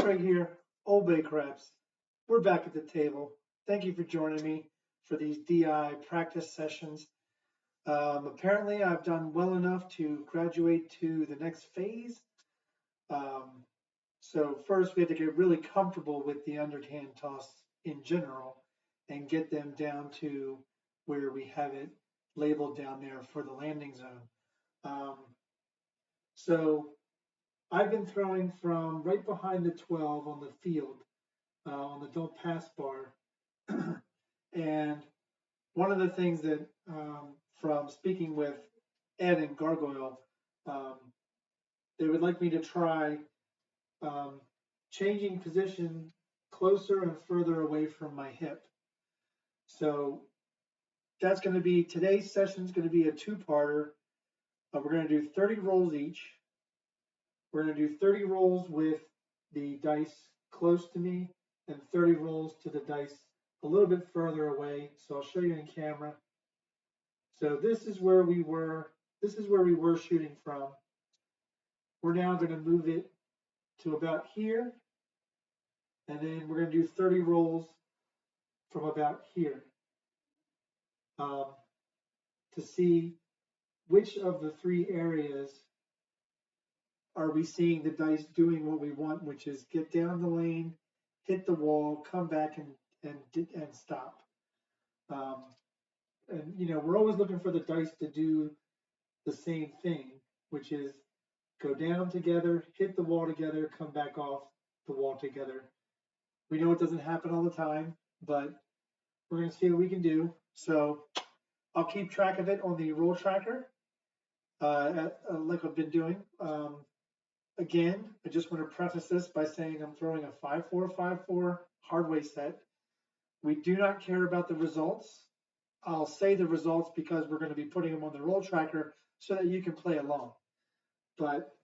right here, OldBayCraps. We're back at the table. Thank you for joining me for these DI practice sessions. Apparently, I've done well enough to graduate to the next phase. So first, we have to get really comfortable with the underhand toss in general and get them down to where we have it labeled down there for the landing zone. So I've been throwing from right behind the 12 on the field, on the don't pass bar. And one of the things that, from speaking with Ed and Gargoyle, they would like me to try changing position closer and further away from my hip. So that's going to be, today's session is going to be a two-parter. We're going to do 30 rolls each. We're going to do 30 rolls with the dice close to me and 30 rolls to the dice a little bit further away. So I'll show you in camera. So this is where we were shooting from. We're now going to move it to about here. And then we're going to do 30 rolls from about here to see which of the three areas are we seeing the dice doing what we want, which is get down the lane, hit the wall, come back and stop. And you know, we're always looking for the dice to do the same thing, which is go down together, hit the wall together, come back off the wall together. We know it doesn't happen all the time, but we're going to see what we can do. So I'll keep track of it on the roll tracker, like I've been doing. Again, I just want to preface this by saying I'm throwing a 5-4-5-4 hardway set. We do not care about the results. I'll say the results because we're going to be putting them on the roll tracker so that you can play along. But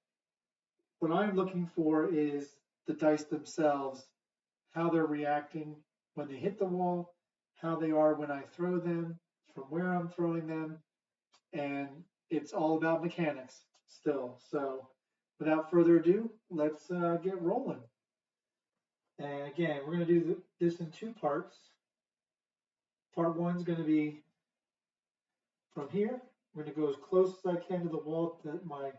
what I'm looking for is the dice themselves, how they're reacting when they hit the wall, how they are when I throw them, from where I'm throwing them, and it's all about mechanics still. So without further ado, let's get rolling. And again, we're going to do this in two parts. Part one is going to be from here. I'm going to go as close as I can to the wall that my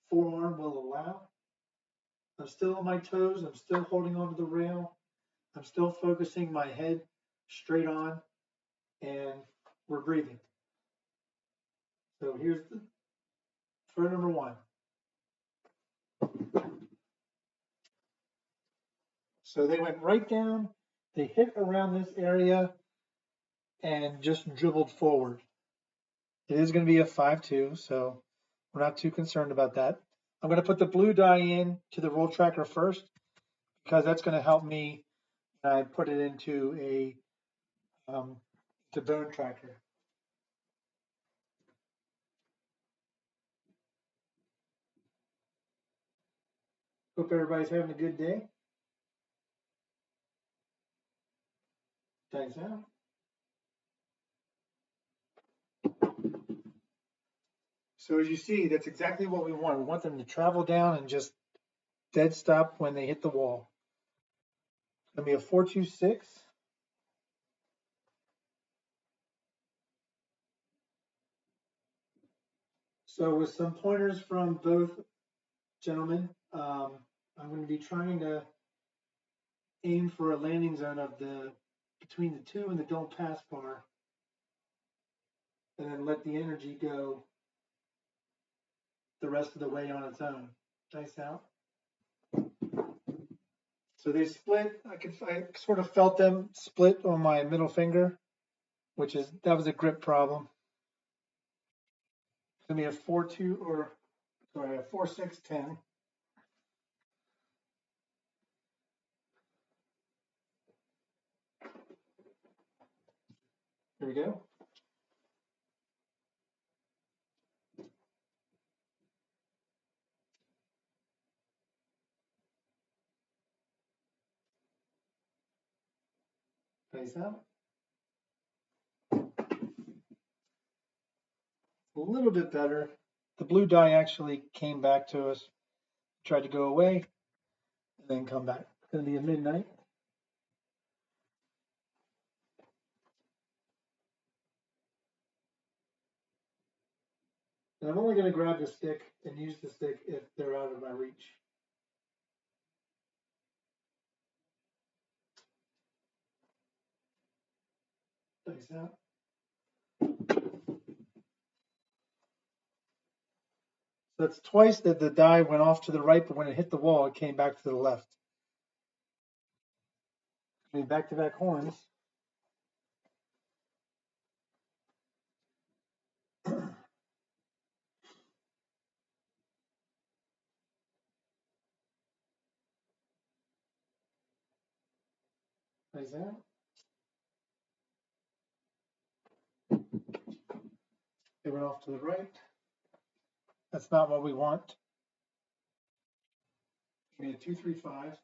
forearm will allow. I'm still on my toes. I'm still holding onto the rail. I'm still focusing my head straight on, and we're breathing. So here's the throw number one. So they went right down, they hit around this area and just dribbled forward. It is going to be a 5-2, so we're not too concerned about that. I'm going to put the blue die in to the roll tracker first because that's going to help me put it into a bone tracker. Hope everybody's having a good day. Dice out. So as you see, that's exactly what we want. We want them to travel down and just dead stop when they hit the wall. It's going to be a 4-2-6. So with some pointers from both gentlemen, I'm going to be trying to aim for a landing zone of between the 2 and the don't pass bar, and then let the energy go the rest of the way on its own. Dice out. So they split. I sort of felt them split on my middle finger, that was a grip problem. It's gonna be a 4-2 or sorry, a 4-6-10. Here we go. Dice out. A little bit better. The blue die actually came back to us, tried to go away, and then come back. going to be a midnight. And I'm only going to grab the stick and use the stick if they're out of my reach. Dice out. So that's twice that the die went off to the right, but when it hit the wall, it came back to the left. I mean, back-to-back horns. Dice out. It went off to the right. That's not what we want. Give me a 2, 3, 5.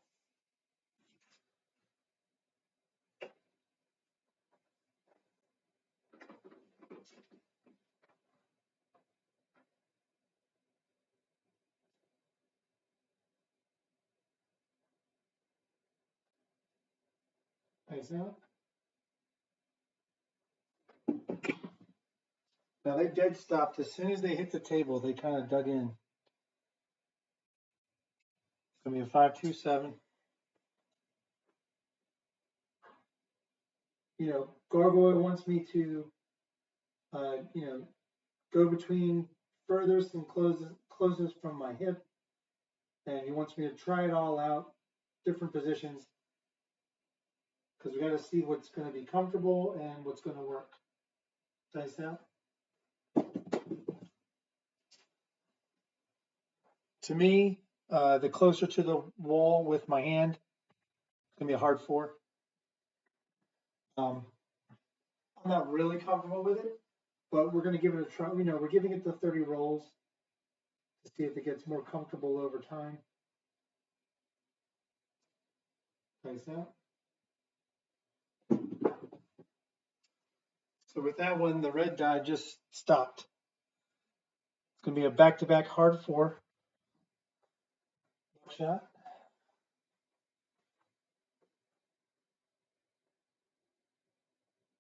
Dice out. Now they dead stopped. As soon as they hit the table, they kind of dug in. It's going to be a 5, 2, 7. You know, Gargoyle wants me to, you know, go between furthest and closest from my hip. And he wants me to try it all out, different positions, because we got to see what's going to be comfortable and what's going to work. Dice out. To me, the closer to the wall with my hand, it's going to be a hard 4. I'm not really comfortable with it, but we're going to give it a try. You know, we're giving it the 30 rolls to see if it gets more comfortable over time. Dice out. So with that one, the red die just stopped. It's going to be a back-to-back hard 4. Shot.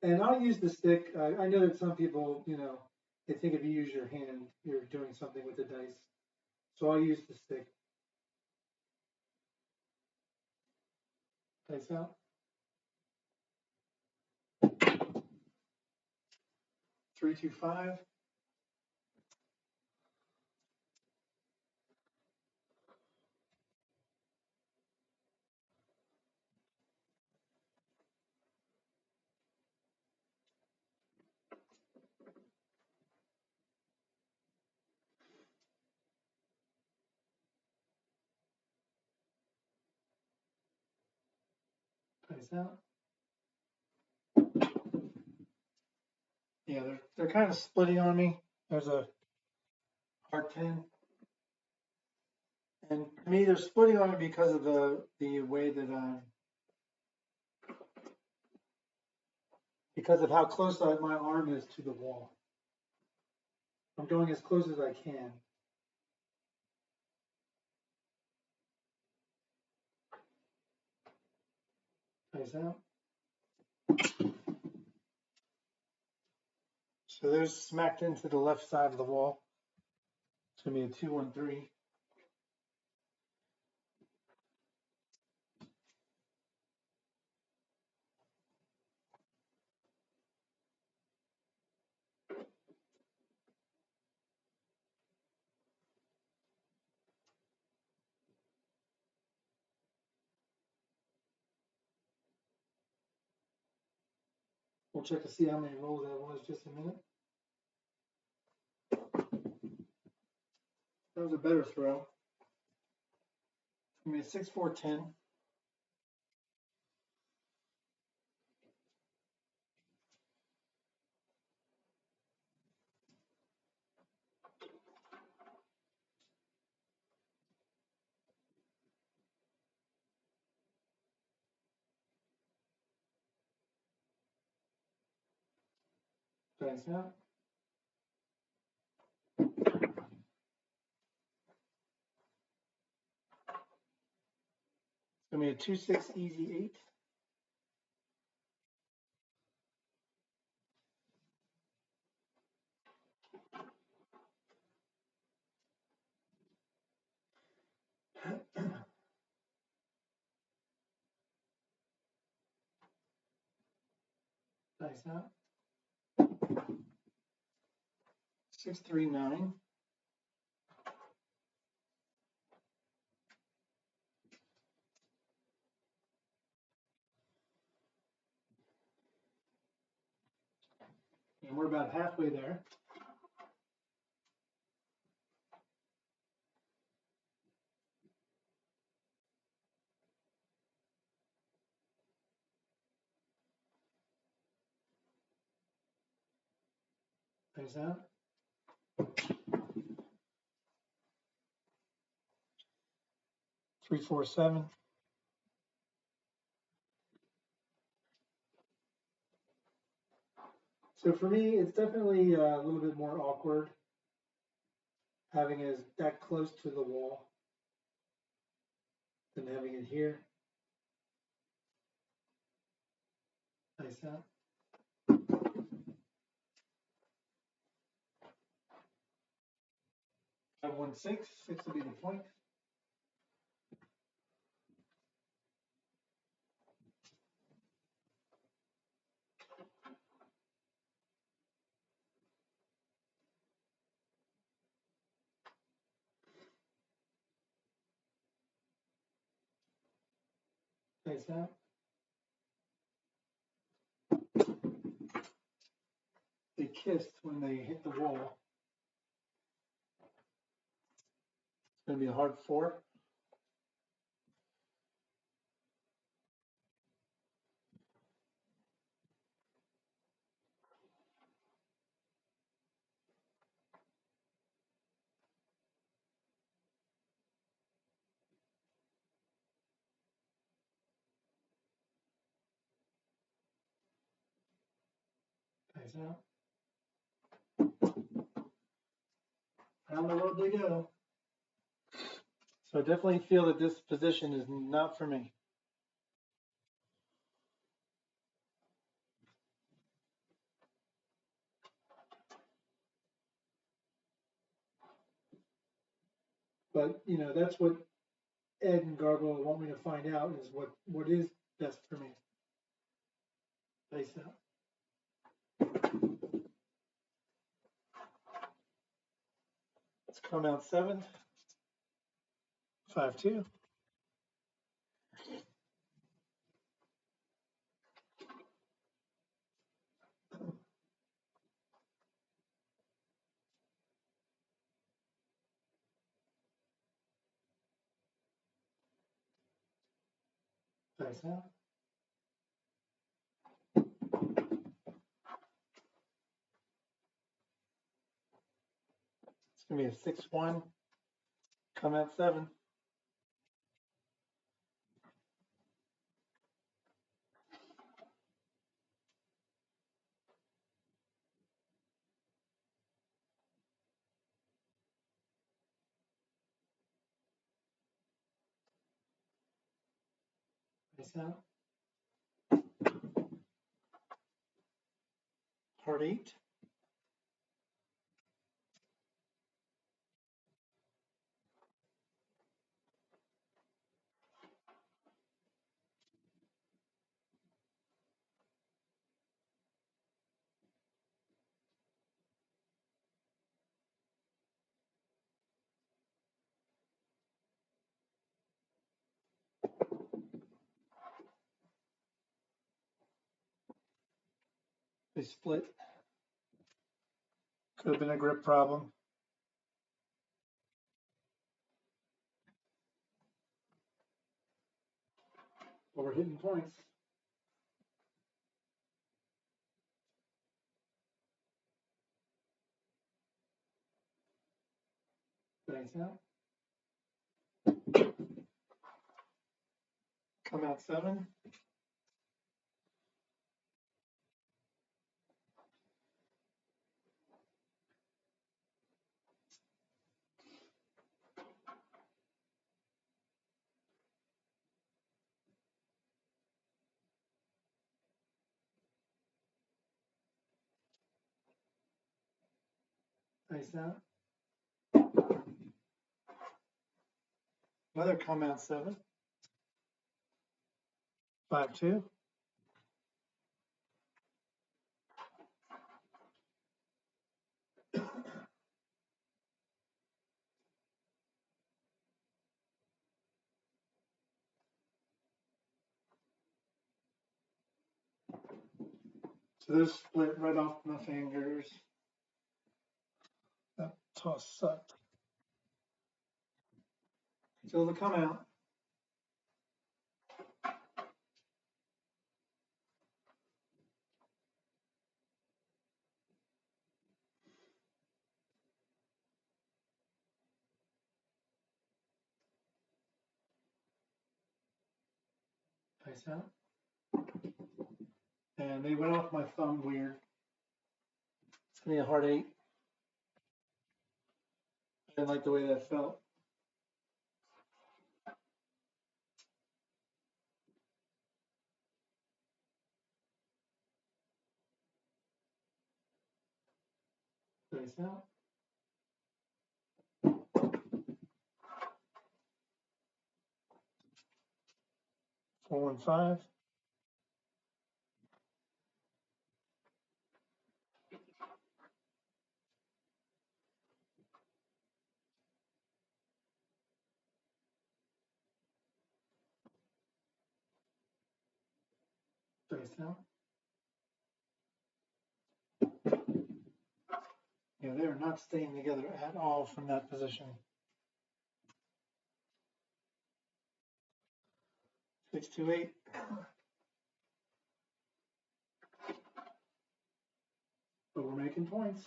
And I'll use the stick. I know that some people, you know, they think if you use your hand, you're doing something with the dice. So I'll use the stick. Dice out. 3, 2, 5. Dice out. Yeah, they're kind of splitting on me. There's a hard 10. And to me, they're splitting on me because of the way that because of how close my arm is to the wall. I'm going as close as I can. Dice out. So there's smacked into the left side of the wall. It's going to be a 2, 1, 3. We'll check to see how many rolls that was just a minute. That was a better throw. I mean, 6, 4, 10. Dice out. It's Give me a 2-6 easy 8. Nice out. 6, 3, 9. And we're about halfway there. Nice out. 3, 4, 7. So for me, it's definitely a little bit more awkward having it that close to the wall than having it here. Nice out. 5, 1, 6. 6 will be the point. Nice out. They kissed when they hit the wall. It's going to be a hard 4. Nice out. Down the road they go. So I definitely feel that this position is not for me. But, you know, that's what Ed and Garbo want me to find out is what is best for me. Nice out. Let's come out 7. 5, 2. Nice out. It's going to be a 6, 1. Come out 7. Nice out. Heart 8. They split. Could have been a grip problem. But we're hitting points. Nice out. Come out 7. Nice out. Weather come out 7. 5-2. So those split right off my fingers. That toss sucked. So they'll come out. Nice out. And they went off my thumb weird. It's gonna be a hard 8. I didn't like the way that felt. Nice out. 4 and 5. Nice out. Yeah, they are not staying together at all from that position. 6-2-8. But we're making points.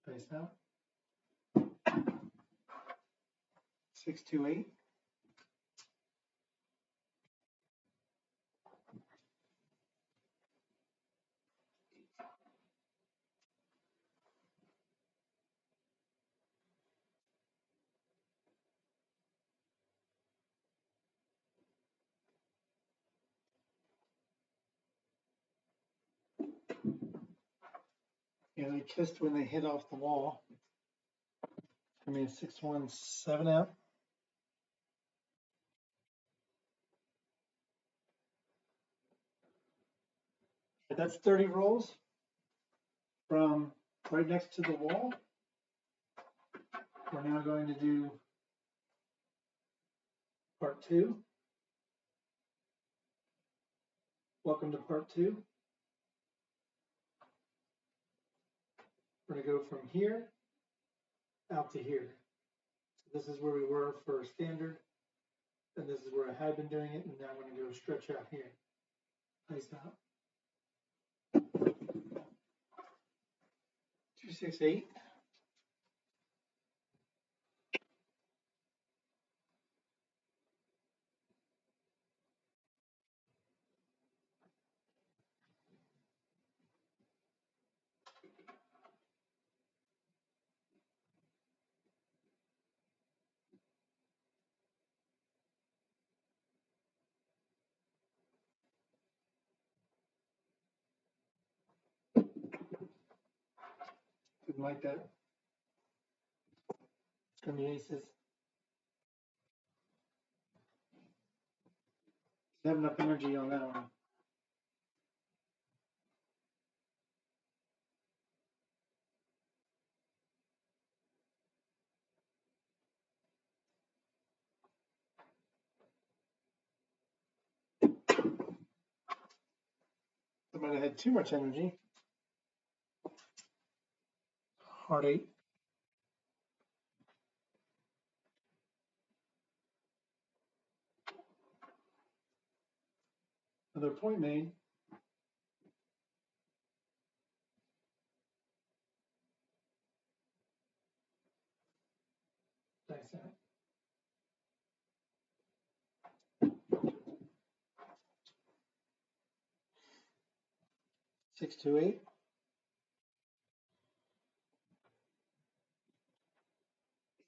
Nice out. 6-2-8. Yeah, they kissed when they hit off the wall. I mean, 6-1, 7 out. That's 30 rolls from right next to the wall. We're now going to do part 2. Welcome to part 2. We're going to go from here out to here. So this is where we were for standard, and this is where I had been doing it, and now I'm going to go stretch out here. Nice out. 2-6-8. Didn't like that. It's going to be aces. Didn't have enough energy on that one. I might have had too much energy. Hard 8. Another point made. Nice out. 6-2-8.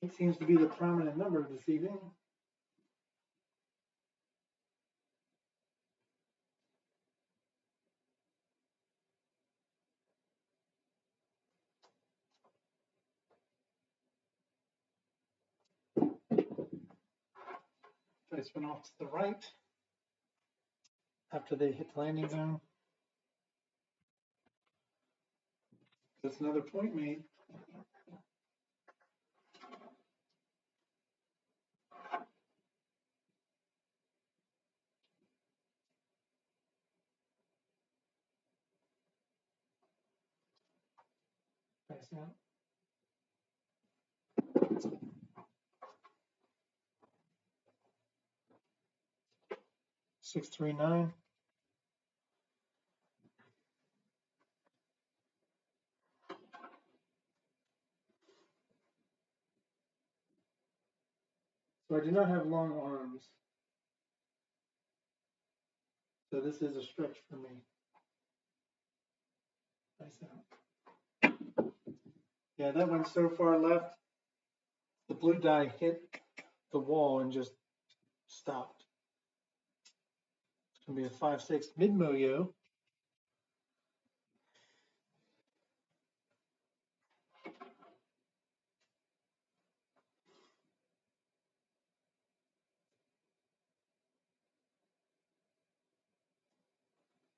It seems to be the prominent number this evening. Dice went off to the right after they hit the landing zone. That's another point made. Dice out. 639. So I do not have long arms. So this is a stretch for me. Dice out. Yeah, that went so far left. The blue die hit the wall and just stopped. It's going to be a 5-6 mid-mo-yo.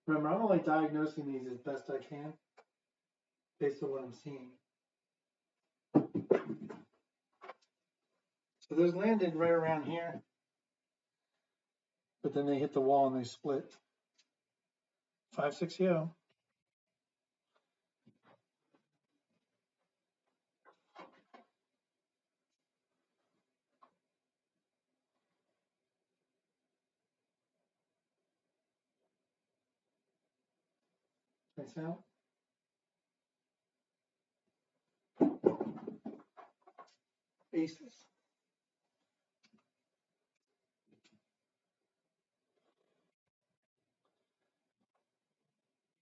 Remember, I'm only diagnosing these as best I can based on what I'm seeing. So those landed right around here, but then they hit the wall and they split. 5-6 yo. Nice out. Aces.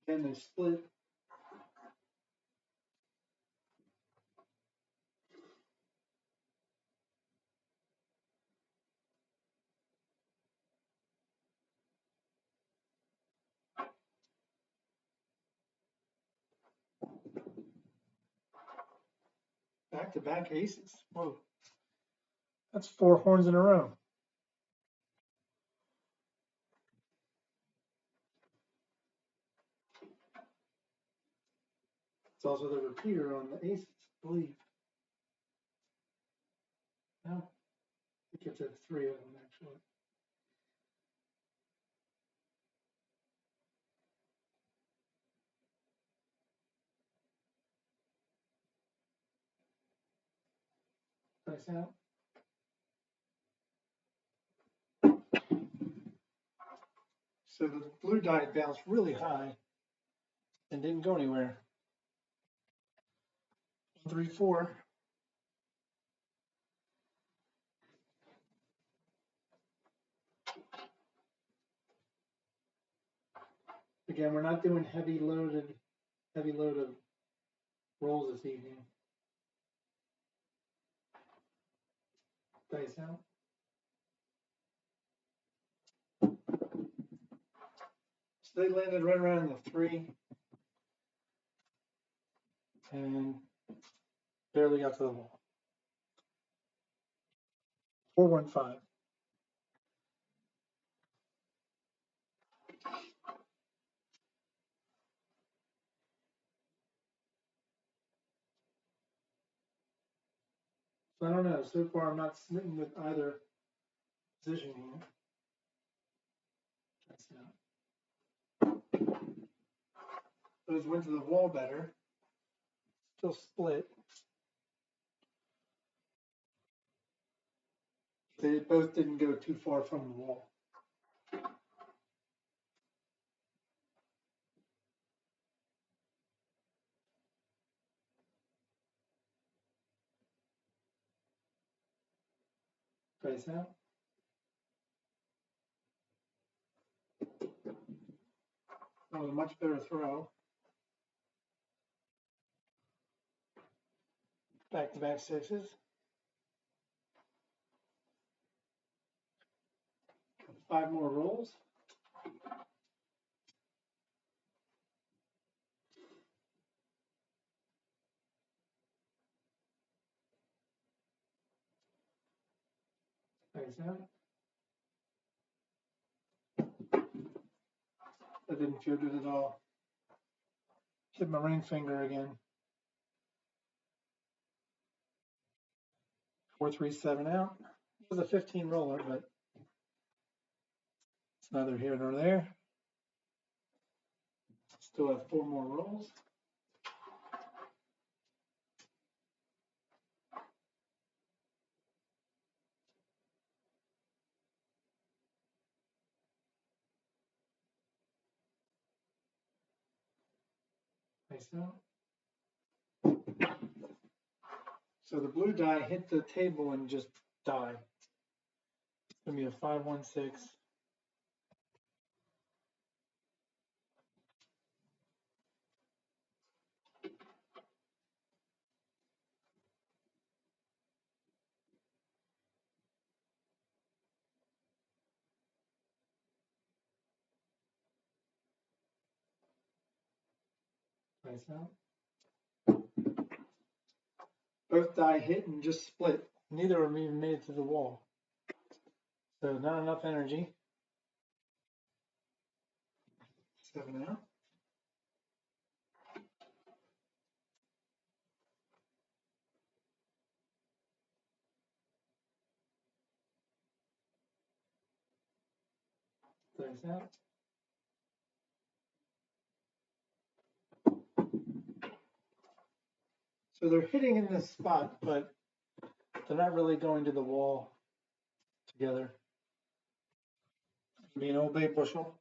Again, they split. Back-to-back aces. Whoa. That's 4 horns in a row. It's also the repeater on the aces, I believe. No, I think it's 3 of them, actually. Dice out. So the blue die bounced really high and didn't go anywhere. 3-4. Again, we're not doing heavy load of rolls this evening. Dice out. So they landed right around the 3 and barely got to the wall. 4-1-5. So I don't know. So far, I'm not smitten with either position here. That's not. Those went to the wall better. Still split. They both didn't go too far from the wall. Dice out. That was a much better throw. Back-to-back sixes. Five more rolls. Dice out. That didn't feel good at all. Hit my ring finger again. 4-3-7 out. It was a 15 roller, but it's neither here nor there. Still have 4 more rolls. Face out. So the blue die hit the table and just died. It's gonna be a 5-1-6. Face out. Both die hit and just split. Neither of them even made it to the wall. So not enough energy. 7 out. Face out. So they're hitting in this spot, but they're not really going to the wall together. Be an OldBay bushel.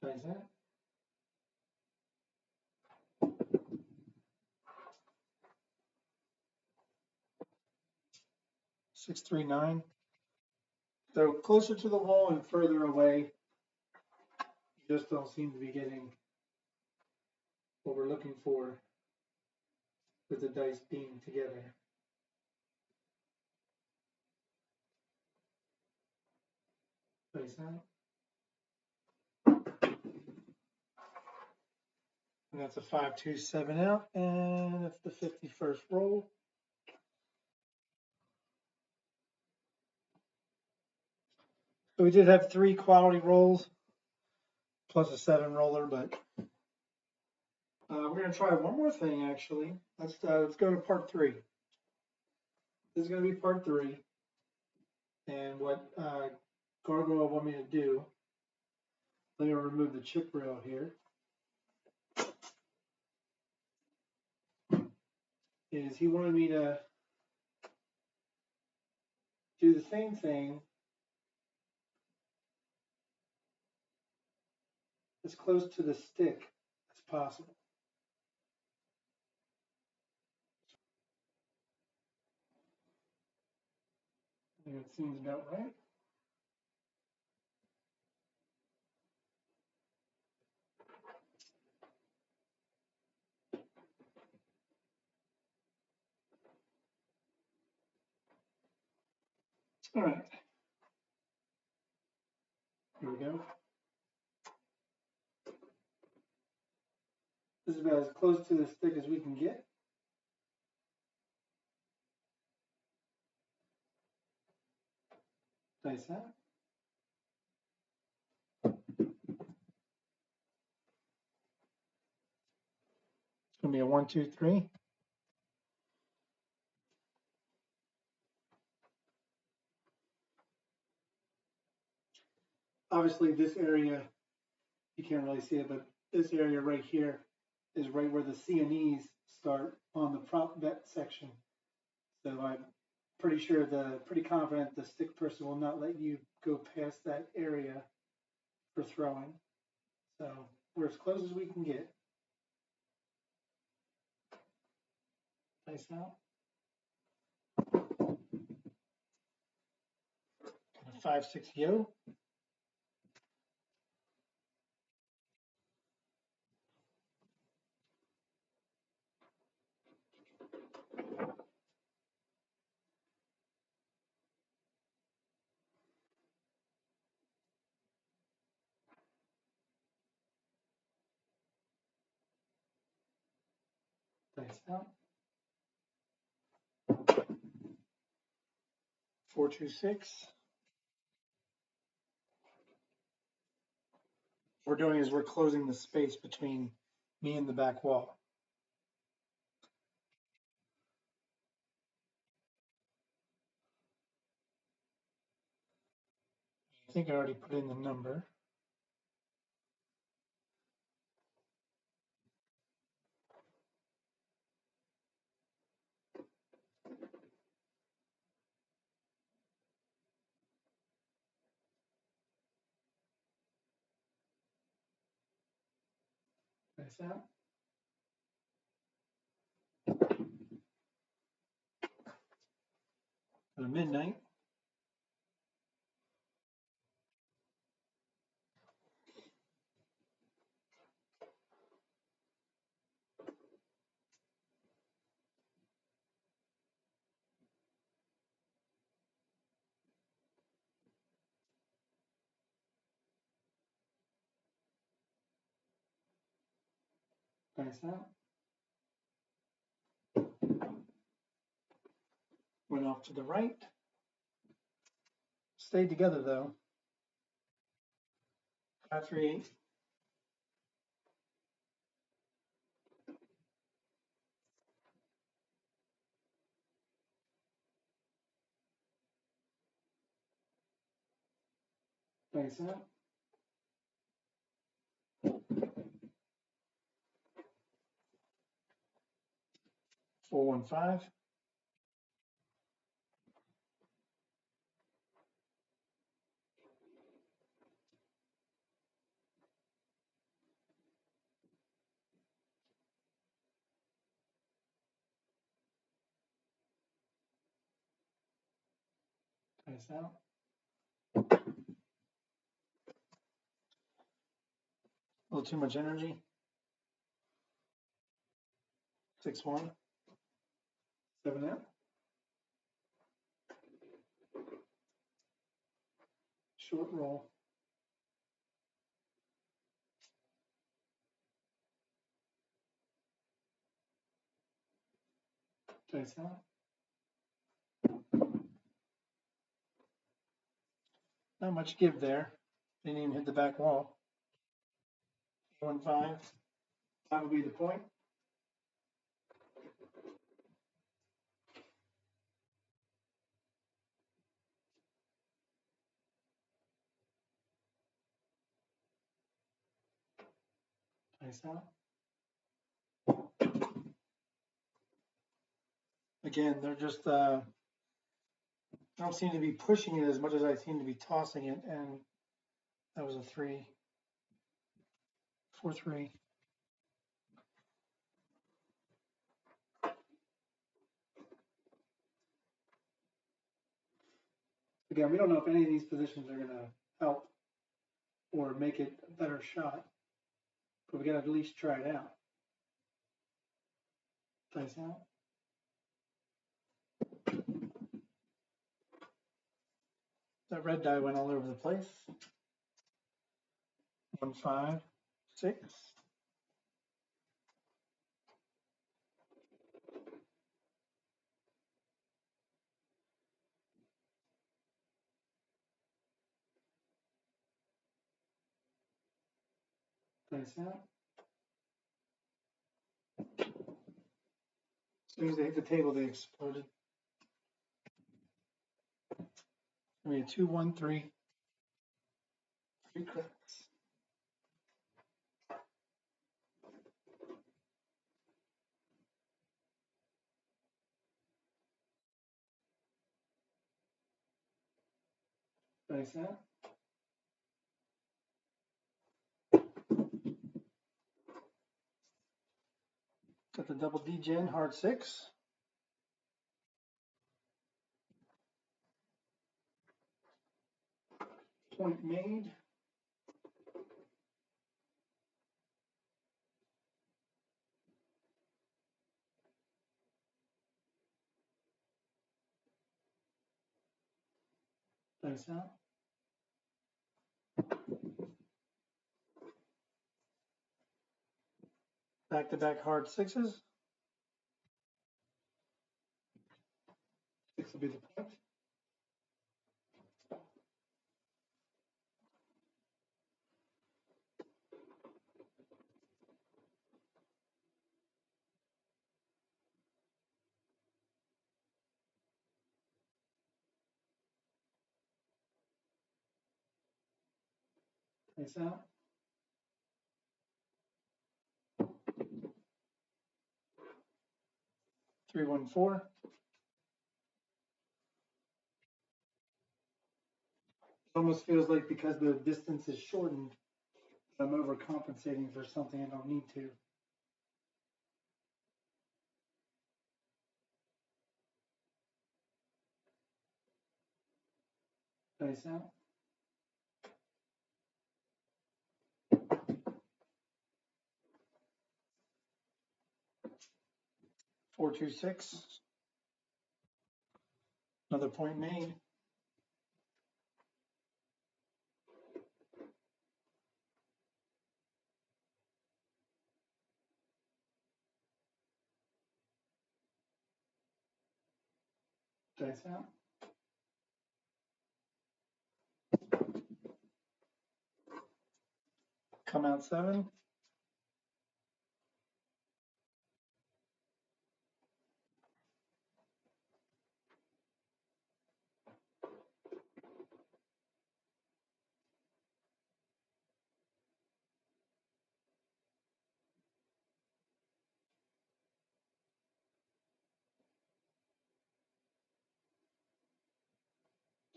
Face out. Six, 3, 9. So closer to the wall and further away, you just don't seem to be getting what we're looking for with the dice being together. Face out. And that's a 5-2-7 out, and that's the 51st roll. So we did have 3 quality rolls plus a 7 roller, but we're going to try one more thing actually. Let's go to part 3. This is going to be part 3, and what Gargoyle want me to do. Let me remove the chip rail here. Is he wanted me to do the same thing as close to the stick as possible. I think it seems about right. All right. Here we go. This is about as close to the stick as we can get. Dice out. It's going to be a 1, 2, 3. Obviously, this area, you can't really see it, but this area right here is right where the C&Es start on the prop bet section. So I'm pretty confident the stick person will not let you go past that area for throwing. So we're as close as we can get. Nice out. 5-6 yo. Nice out. 426. What we're doing is we're closing the space between me and the back wall. I think I already put in the number. Nice out. At midnight. Nice out. Went off to the right. Stayed together though. 538. Nice out. 415. Nice out. A little too much energy. 6-1. 7 out. Short roll. Nice out. Not much give there. Didn't even hit the back wall. 1-5. That would be the point. Nice out. Again, they're just don't seem to be pushing it as much as I seem to be tossing it, and that was a 3. 4-3. Again, we don't know if any of these positions are going to help or make it a better shot, but we got to at least try it out. Nice out. That red die went all over the place. 1, 5, 6. Nice out. As soon as they hit the table, they exploded. I mean, 2, 1, 3. 3 cracks. Nice out. Got the double D-gen, hard 6. Point made. Nice out. Back-to-back hard 6s. 6 will be the point. Nice out. 314. It almost feels like because the distance is shortened, I'm overcompensating for something I don't need to. Nice out. 426. Another point made. Dice out. Come out 7.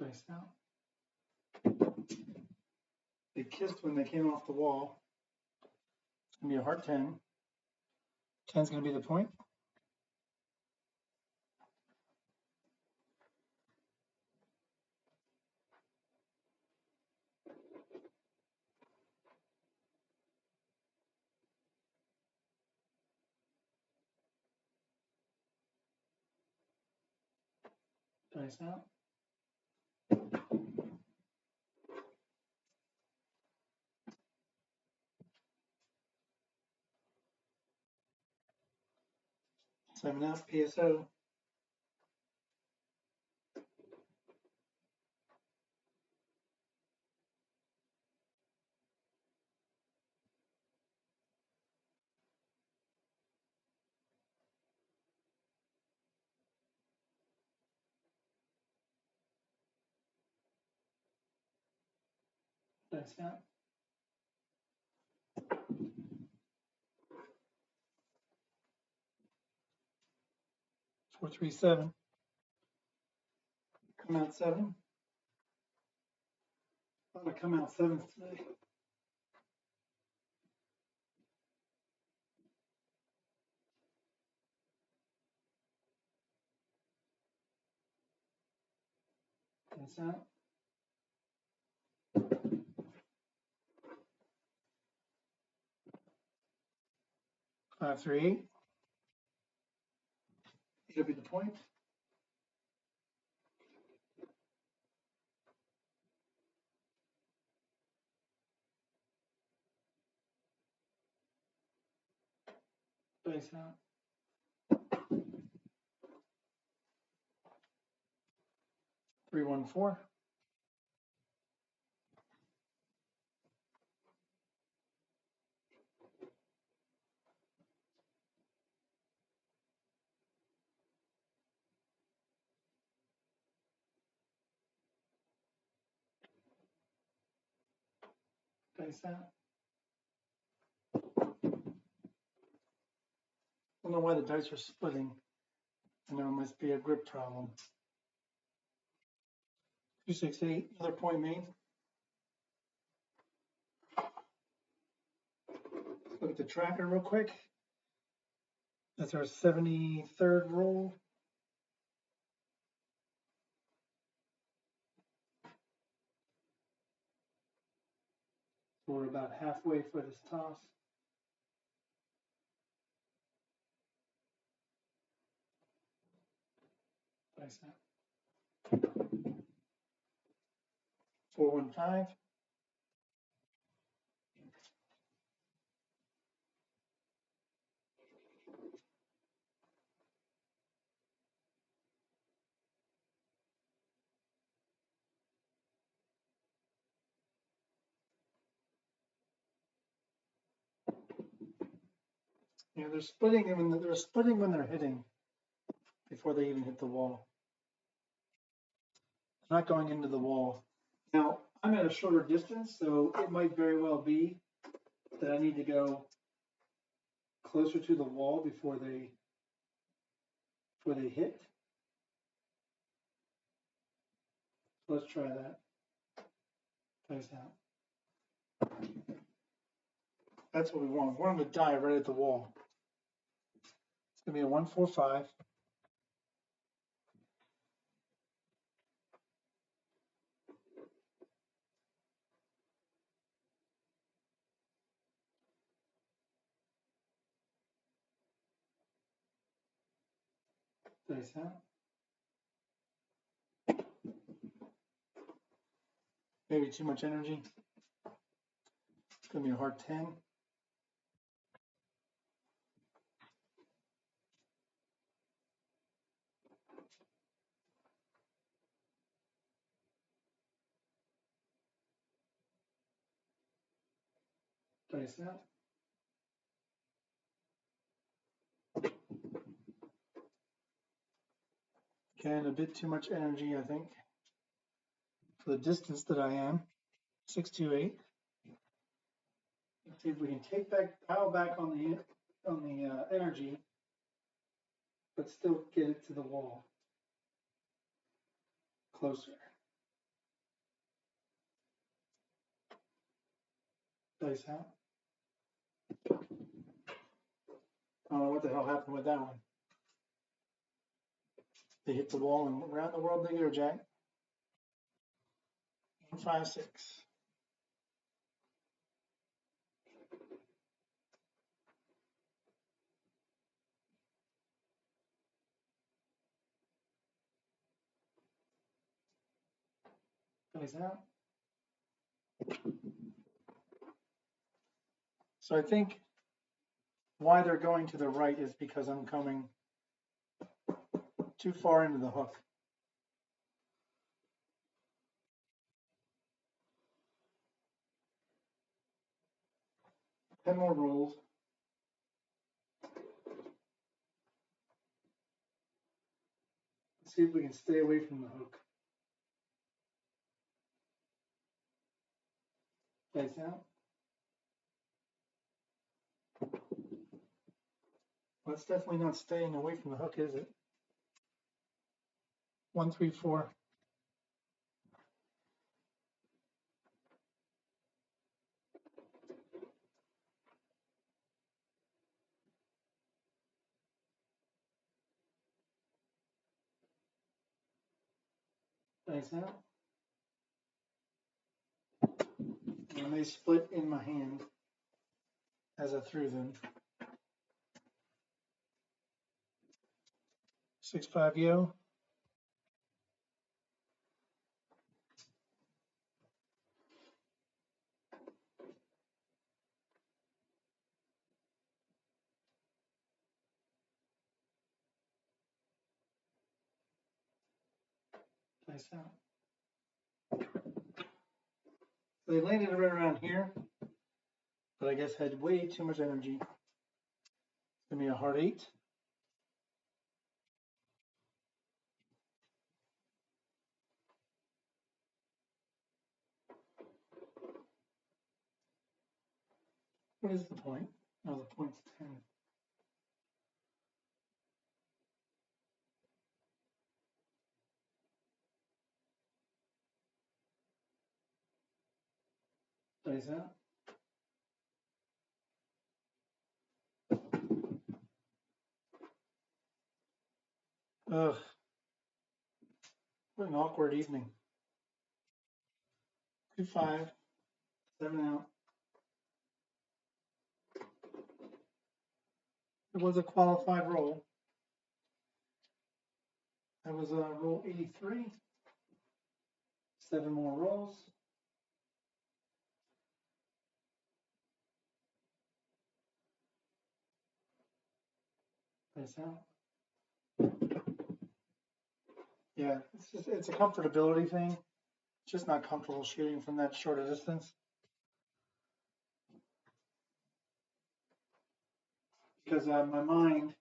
Dice out. They kissed when they came off the wall. It's going to be a hard 10. 10's going to be the point. Dice out. 7 out, PSO. Dice out. 437. Come out 7. I'm going to come out 7 today. Dice out. 538. It'll be the point. Dice out. 314. Dice out. I don't know why the dice are splitting. I know it must be a grip problem. 268, another point made. Look at the tracker real quick. That's our 73rd roll. We're about halfway for this toss. Dice out. 415. You know, they're splitting when they're hitting before they even hit the wall. They're not going into the wall. Now, I'm at a shorter distance, so it might very well be that I need to go closer to the wall before they hit. So let's try that. Nice out. That's what we want. We want them to die right at the wall. It's going to be a 145. Nice out. Maybe too much energy. It's going to be a hard 10. Nice out. Again, a bit too much energy, I think, for the distance that I am. 628. Let's see if we can pile back on the energy, but still get it to the wall. Closer. Dice out. I don't know what the hell happened with that one. They hit the wall and around the world they go, Jack. 156. Dice out. So I think why they're going to the right is because I'm coming too far into the hook. 10 more rolls. Let's see if we can stay away from the hook. Dice out. Well, it's definitely not staying away from the hook, is it? 134. Dice out. And they split in my hand as I threw them. 6-5 yo. Dice out. They landed right around here, but I guess had way too much energy. It's gonna be a hard 8. What is the point? Oh, the point's 10. Dice out. Ugh. What an awkward evening. 2-5. 7 out. It was a qualified roll. That was roll 83. 7 more rolls. Dice out. Yeah, it's a comfortability thing. It's just not comfortable shooting from that short a distance. because my mind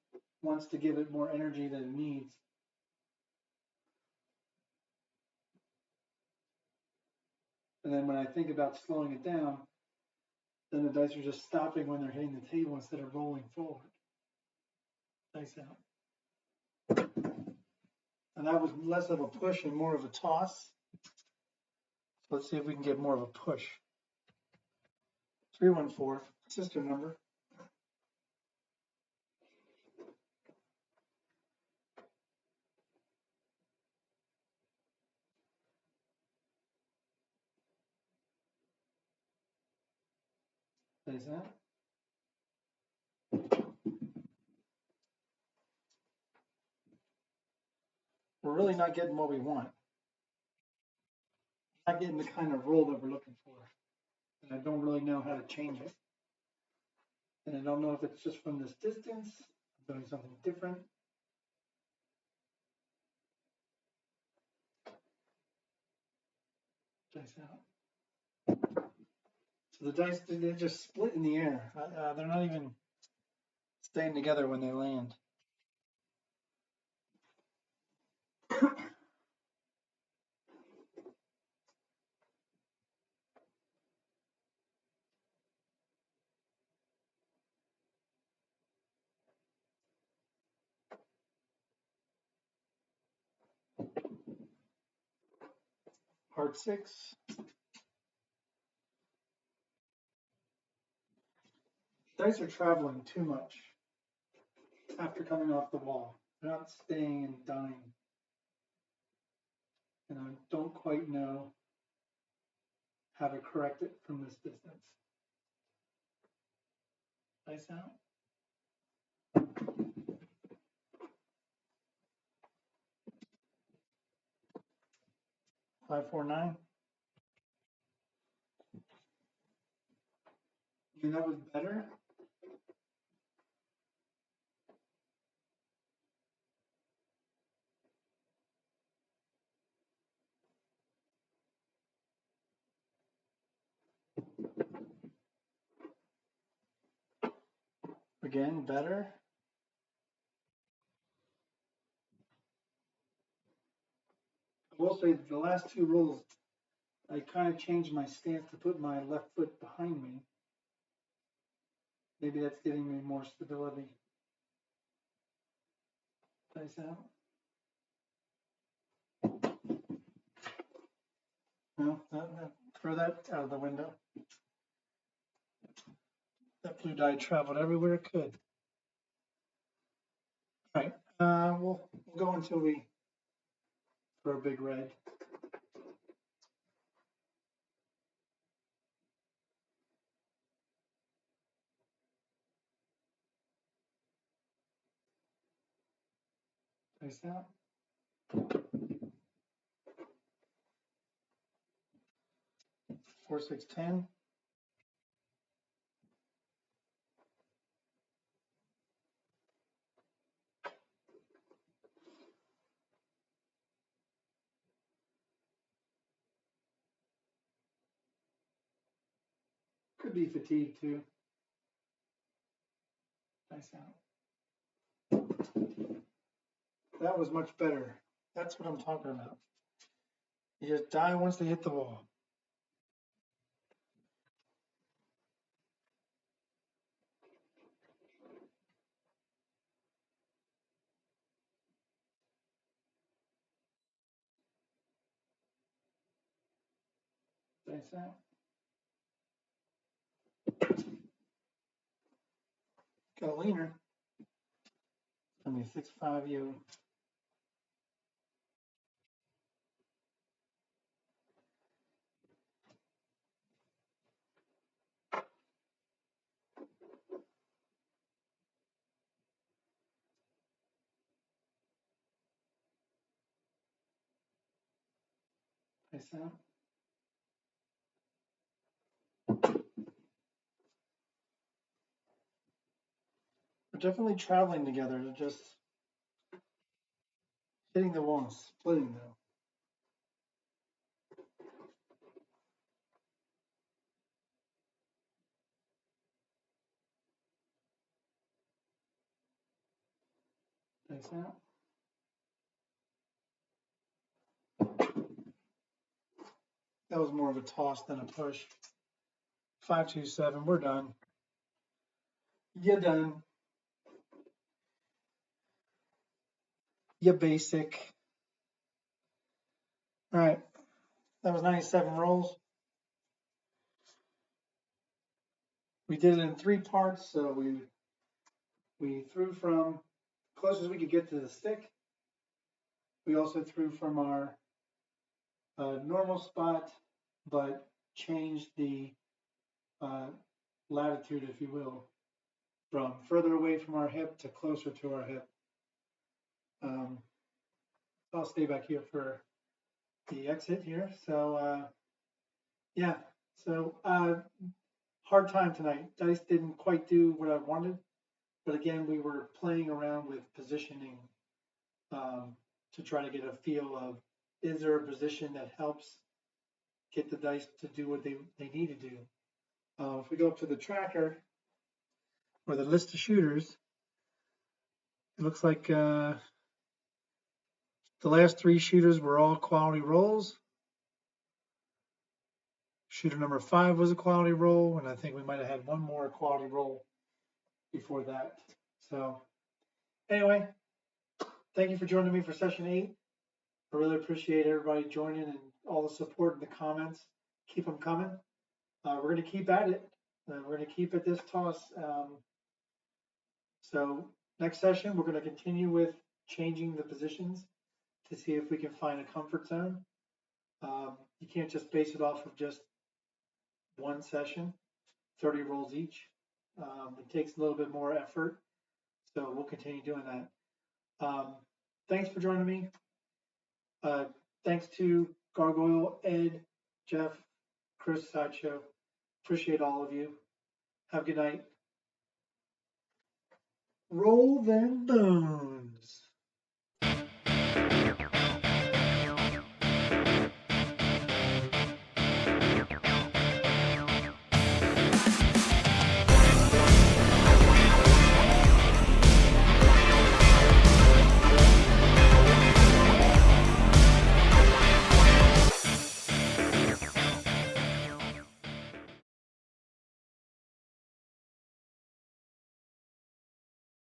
wants to give it more energy than it needs. And then when I think about slowing it down, then the dice are just stopping when they're hitting the table instead of rolling forward. Dice out. And that was less of a push and more of a toss. So let's see if we can get more of a push. 314, sister number. Dice out. We're really not getting what we want. Not getting the kind of roll that we're looking for. And I don't really know how to change it. And I don't know if it's just from this distance, I'm doing something different. Dice out. So the dice, they just split in the air. They're not even staying together when they land. Part 6. Dice are traveling too much after coming off the wall. They're not staying and dying. And I don't quite know how to correct it from this distance. Dice out. 549. I mean, that was better. Again, better. I will say that the last two rolls, I kind of changed my stance to put my left foot behind me. Maybe that's giving me more stability. Dice out. No, throw that out of the window. That blue die traveled everywhere it could. All right, we'll go until we throw a big red. Dice out. 4, 6, 10. Could be fatigue too. Dice out. That was much better. That's what I'm talking about. You just die once they hit the wall. Dice out. Got a leaner. I mean, 6-5 you. Dice out. We're definitely traveling together. They're just hitting the wall and splitting though. this out. That was more of a toss than a push. 527, we're done. You're done. You're basic. All right, that was 97 rolls. We did it in 3 parts, so we threw from close as we could get to the stick. We also threw from our normal spot, but changed the latitude, if you will, from further away from our hip to closer to our hip. I'll stay back here for the exit here. So yeah, so hard time tonight. Dice didn't quite do what I wanted, but again, we were playing around with positioning to try to get a feel of, is there a position that helps get the dice to do what they need to do. If we go up to the tracker or the list of shooters, it looks like the last 3 shooters were all quality rolls. Shooter number 5 was a quality roll, and I think we might have had one more quality roll before that. So anyway, thank you for joining me for session 8. I really appreciate everybody joining and all the support in the comments. Keep them coming. We're going to keep at it. We're going to keep at this toss. So next session, we're going to continue with changing the positions to see if we can find a comfort zone. You can't just base it off of just one session, 30 rolls each. It takes a little bit more effort, so we'll continue doing that. Thanks for joining me. Thanks to Gargoyle, Ed, Jeff, Chris, Sideshow. Appreciate all of you. Have a good night. Roll them bones.